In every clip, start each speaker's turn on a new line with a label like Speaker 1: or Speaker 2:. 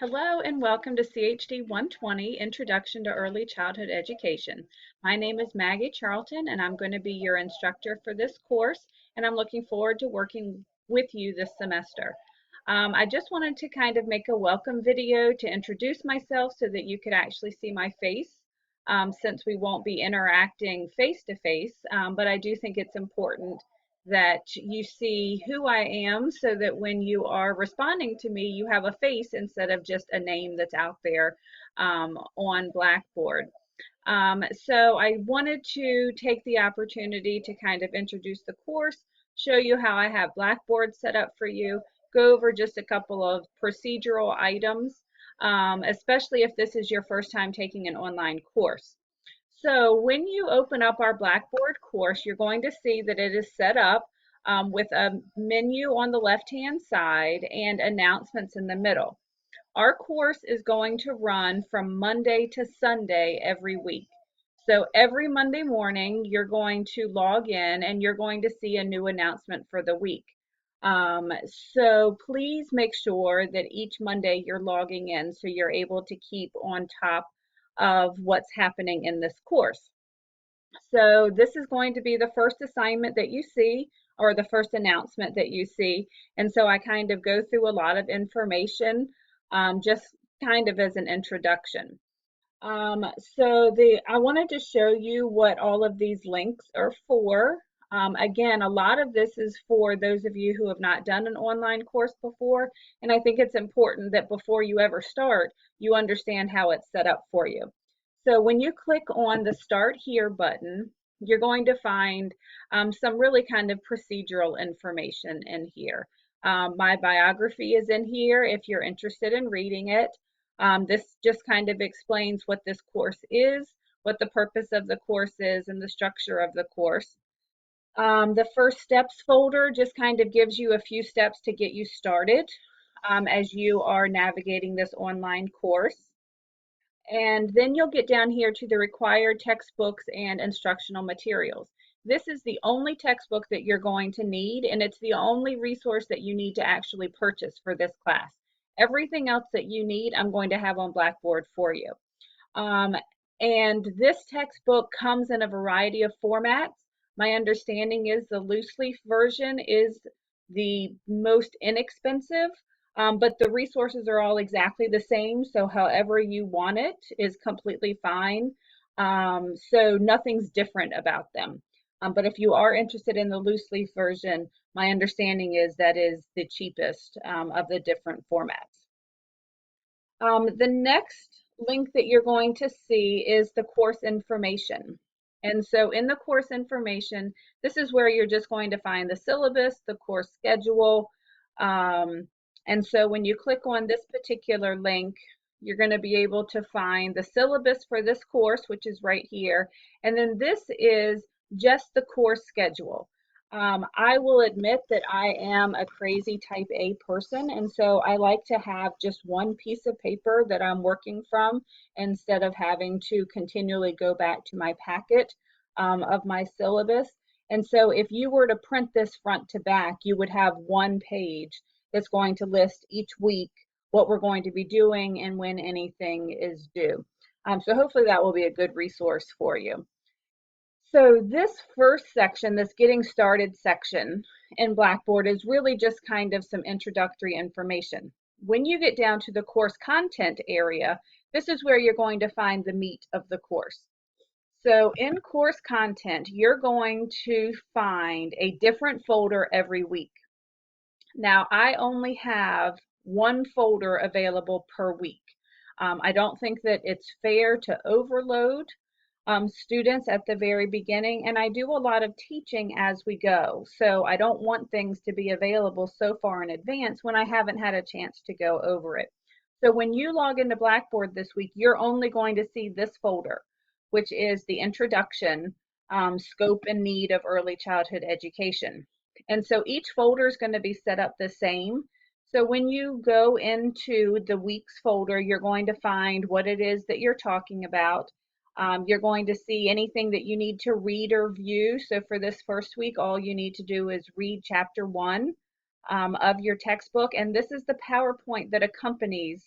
Speaker 1: Hello and welcome to CHD 120, Introduction to Early Childhood Education. My name is Maggie Charlton and I'm going to be your instructor for this course, and I'm looking forward to working with you this semester. I just wanted to kind of make a welcome video to introduce myself so that you could actually see my face, since we won't be interacting face to face, but I do think it's important that you see who I am so that when you are responding to me, you have a face instead of just a name that's out there on Blackboard. So I wanted to take the opportunity to kind of introduce the course, show you how I have Blackboard set up for you, go over just a couple of procedural items, especially if this is your first time taking an online course. So when you open up our Blackboard course, you're going to see that it is set up with a menu on the left-hand side and announcements in the middle. Our course is going to run from Monday to Sunday every week. So every Monday morning, you're going to log in and you're going to see a new announcement for the week. So please make sure that each Monday you're logging in so you're able to keep on top of what's happening in this course. So this is going to be the first assignment that you see, or the first announcement that you see. And so I kind of go through a lot of information, just kind of as an introduction. I wanted to show you what all of these links are for. Again, a lot of this is for those of you who have not done an online course before, and I think it's important that before you ever start, you understand how it's set up for you. So when you click on the Start Here button, you're going to find some really kind of procedural information in here. My biography is in here if you're interested in reading it. This just kind of explains what this course is, what the purpose of the course is, and the structure of the course. The First Steps folder just kind of gives you a few steps to get you started as you are navigating this online course. And then you'll get down here to the required textbooks and instructional materials. This is the only textbook that you're going to need, and it's the only resource that you need to actually purchase for this class. Everything else that you need, I'm going to have on Blackboard for you. And this textbook comes in a variety of formats. My understanding is the loose leaf version is the most inexpensive, but the resources are all exactly the same, so however you want it is completely fine. So nothing's different about them. But if you are interested in the loose leaf version, my understanding is that is the cheapest of the different formats. The next link that you're going to see is the course information. And so in the course information, this is where you're just going to find the syllabus, the course schedule. And so when you click on this particular link, you're going to be able to find the syllabus for this course, which is right here. And then this is just the course schedule. I will admit that I am a crazy type A person, and so I like to have just one piece of paper that I'm working from instead of having to continually go back to my packet of my syllabus. And so if you were to print this front to back, you would have one page that's going to list each week what we're going to be doing and when anything is due. So hopefully that will be a good resource for you. So this first section, this getting started section in Blackboard, is really just kind of some introductory information. When you get down to the course content area, this is where you're going to find the meat of the course. So in course content, you're going to find a different folder every week. Now, I only have one folder available per week. I don't think that it's fair to overload students at the very beginning, and I do a lot of teaching as we go. So I don't want things to be available so far in advance when I haven't had a chance to go over it. So when you log into Blackboard this week, you're only going to see this folder, which is the introduction, scope and need of early childhood education. And so each folder is going to be set up the same. So when you go into the weeks folder, you're going to find what it is that you're talking about. You're going to see anything that you need to read or view. So for this first week, all you need to do is read chapter 1 of your textbook. And this is the PowerPoint that accompanies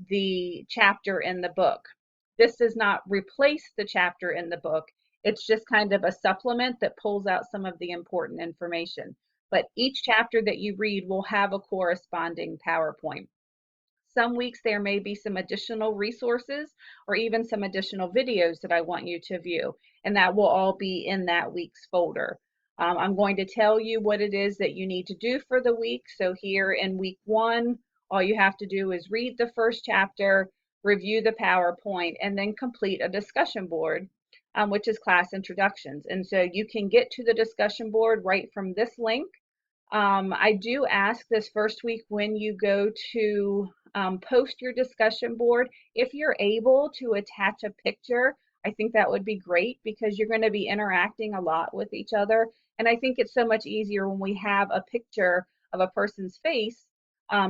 Speaker 1: the chapter in the book. This does not replace the chapter in the book. It's just kind of a supplement that pulls out some of the important information. But each chapter that you read will have a corresponding PowerPoint. Some weeks there may be some additional resources or even some additional videos that I want you to view, and that will all be in that week's folder. I'm going to tell you what it is that you need to do for the week. So here in week 1, all you have to do is read the first chapter, review the PowerPoint, and then complete a discussion board, which is class introductions. And so you can get to the discussion board right from this link. I do ask this first week when you go to post your discussion board, if you're able to attach a picture, I think that would be great because you're going to be interacting a lot with each other. And I think it's so much easier when we have a picture of a person's face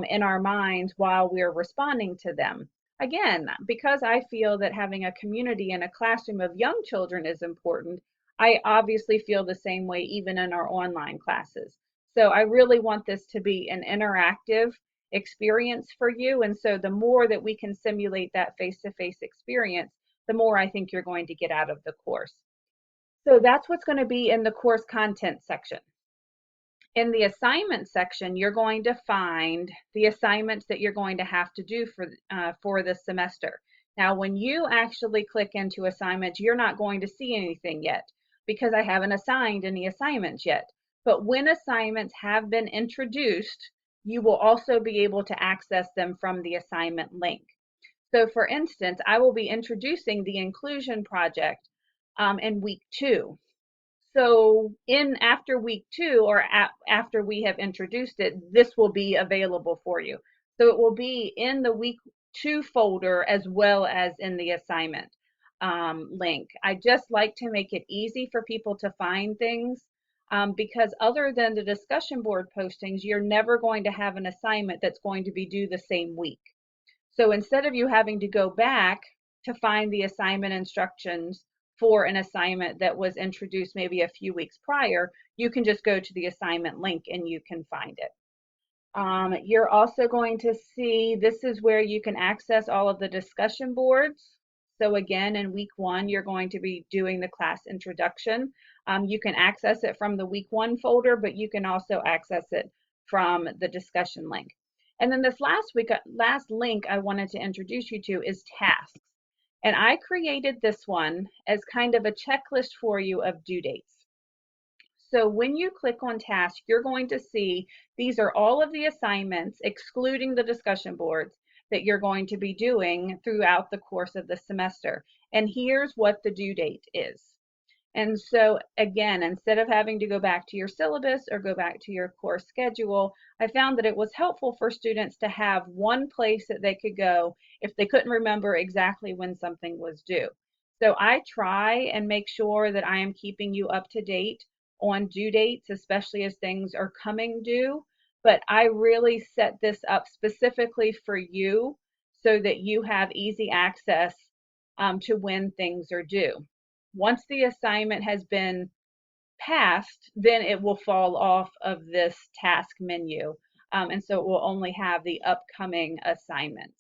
Speaker 1: in our minds while we're responding to them. Again, because I feel that having a community in a classroom of young children is important, I obviously feel the same way even in our online classes. So I really want this to be an interactive experience for you. And so the more that we can simulate that face-to-face experience, the more I think you're going to get out of the course. So that's what's going to be in the course content section. In the assignment section, you're going to find the assignments that you're going to have to do for this semester. Now, when you actually click into assignments, you're not going to see anything yet because I haven't assigned any assignments yet. But when assignments have been introduced, you will also be able to access them from the assignment link. So for instance, I will be introducing the inclusion project in week 2. So after week 2 or after we have introduced it, this will be available for you. So it will be in the week 2 folder as well as in the assignment link. I just like to make it easy for people to find things because other than the discussion board postings, you're never going to have an assignment that's going to be due the same week. So instead of you having to go back to find the assignment instructions for an assignment that was introduced maybe a few weeks prior, you can just go to the assignment link and you can find it. You're also going to see this is where you can access all of the discussion boards. So again, in week 1, you're going to be doing the class introduction. You can access it from the week 1 folder, but you can also access it from the discussion link. And then this last link I wanted to introduce you to is tasks. And I created this one as kind of a checklist for you of due dates. So when you click on task, you're going to see these are all of the assignments, excluding the discussion boards, that you're going to be doing throughout the course of the semester. And here's what the due date is. And so again, instead of having to go back to your syllabus or go back to your course schedule, I found that it was helpful for students to have one place that they could go if they couldn't remember exactly when something was due. So I try and make sure that I am keeping you up to date on due dates, especially as things are coming due. But I really set this up specifically for you so that you have easy access to when things are due. Once the assignment has been passed, then it will fall off of this task menu. And so it will only have the upcoming assignments.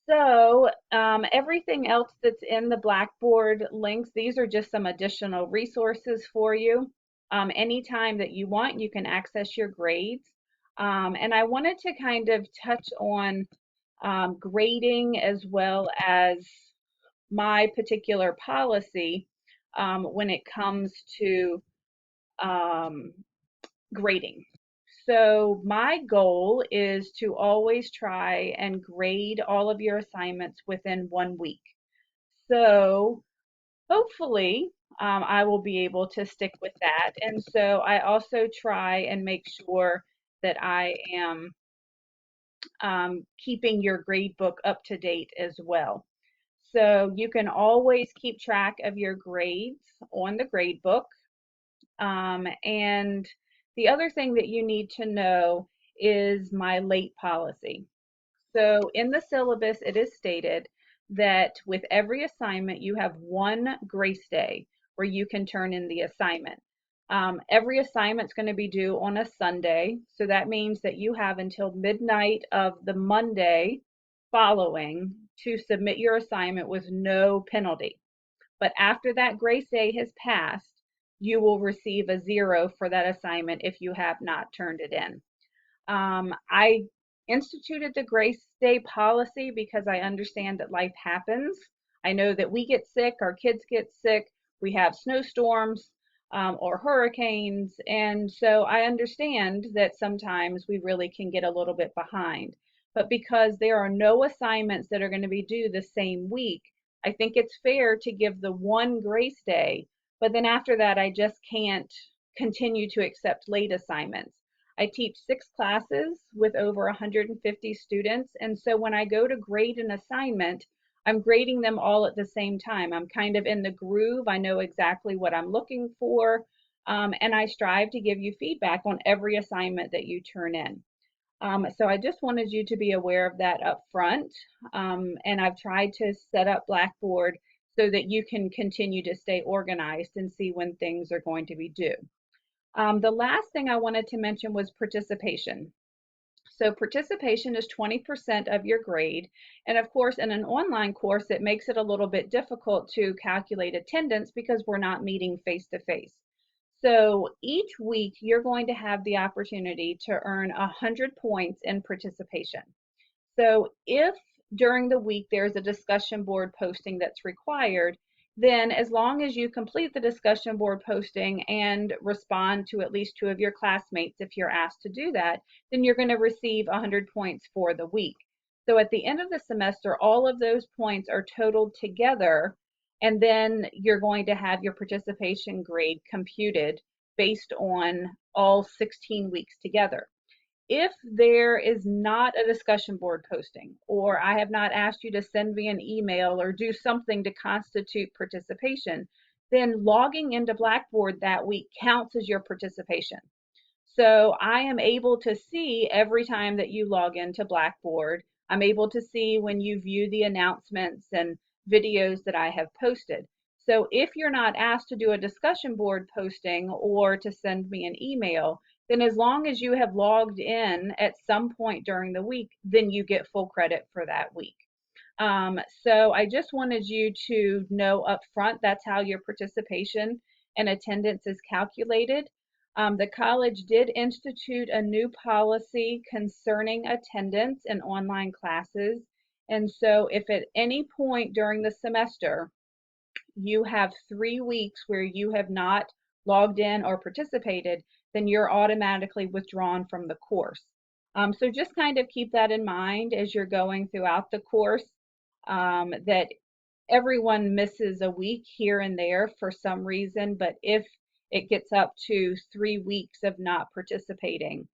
Speaker 1: So everything else that's in the Blackboard links, these are just some additional resources for you. Anytime that you want, you can access your grades. And I wanted to kind of touch on grading as well as my particular policy when it comes to grading. So my goal is to always try and grade all of your assignments within 1 week. So hopefully I will be able to stick with that. And so I also try and make sure that I am keeping your grade book up to date as well. So you can always keep track of your grades on the grade book. And the other thing that you need to know is my late policy. So in the syllabus, it is stated that with every assignment, you have 1 grace day where you can turn in the assignment. Every assignment is going to be due on a Sunday. So that means that you have until midnight of the Monday following to submit your assignment with no penalty. But after that grace day has passed, you will receive a 0 for that assignment if you have not turned it in. I instituted the grace day policy because I understand that life happens. I know that we get sick, our kids get sick, we have snowstorms or hurricanes, and so I understand that sometimes we really can get a little bit behind. But because there are no assignments that are going to be due the same week, I think it's fair to give the one grace day, but then after that, I just can't continue to accept late assignments. I teach 6 classes with over 150 students, and so when I go to grade an assignment, I'm grading them all at the same time. I'm kind of in the groove. I know exactly what I'm looking for, and I strive to give you feedback on every assignment that you turn in. So I just wanted you to be aware of that up front, and I've tried to set up Blackboard so that you can continue to stay organized and see when things are going to be due. The last thing I wanted to mention was participation. So participation is 20% of your grade. And of course, in an online course, it makes it a little bit difficult to calculate attendance because we're not meeting face to face. So each week, you're going to have the opportunity to earn 100 points in participation. So if during the week there's a discussion board posting that's required, then as long as you complete the discussion board posting and respond to at least 2 of your classmates if you're asked to do that, then you're going to receive 100 points for the week. So at the end of the semester, all of those points are totaled together, and then you're going to have your participation grade computed based on all 16 weeks together. If there is not a discussion board posting, or I have not asked you to send me an email or do something to constitute participation, then logging into Blackboard that week counts as your participation. So I am able to see every time that you log into Blackboard. I'm able to see when you view the announcements and videos that I have posted. So if you're not asked to do a discussion board posting or to send me an email, then as long as you have logged in at some point during the week, then you get full credit for that week. So I just wanted you to know up front that's how your participation and attendance is calculated. The college did institute a new policy concerning attendance in online classes. And so if at any point during the semester you have 3 weeks where you have not logged in or participated, then you're automatically withdrawn from the course. So just kind of keep that in mind as you're going throughout the course, that everyone misses a week here and there for some reason, but if it gets up to 3 weeks of not participating,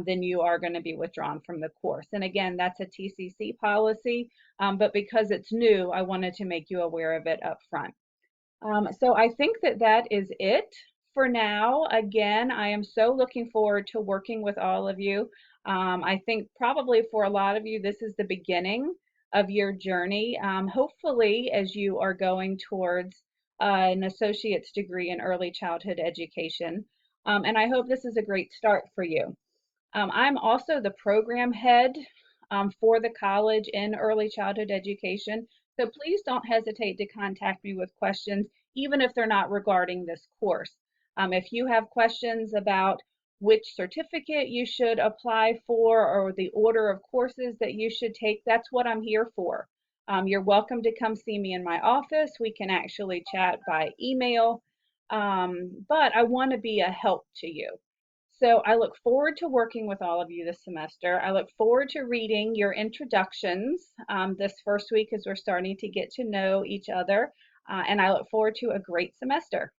Speaker 1: then you are going to be withdrawn from the course. And again, that's a TCC policy, but because it's new, I wanted to make you aware of it up front. So I think that that is it for now. Again, I am so looking forward to working with all of you. I think probably for a lot of you, this is the beginning of your journey. Hopefully, as you are going towards an associate's degree in early childhood education. And I hope this is a great start for you. I'm also the program head for the college in early childhood education. So please don't hesitate to contact me with questions, even if they're not regarding this course. If you have questions about which certificate you should apply for or the order of courses that you should take, that's what I'm here for. You're welcome to come see me in my office. We can actually chat by email, but I want to be a help to you. So I look forward to working with all of you this semester. I look forward to reading your introductions this first week as we're starting to get to know each other. And I look forward to a great semester.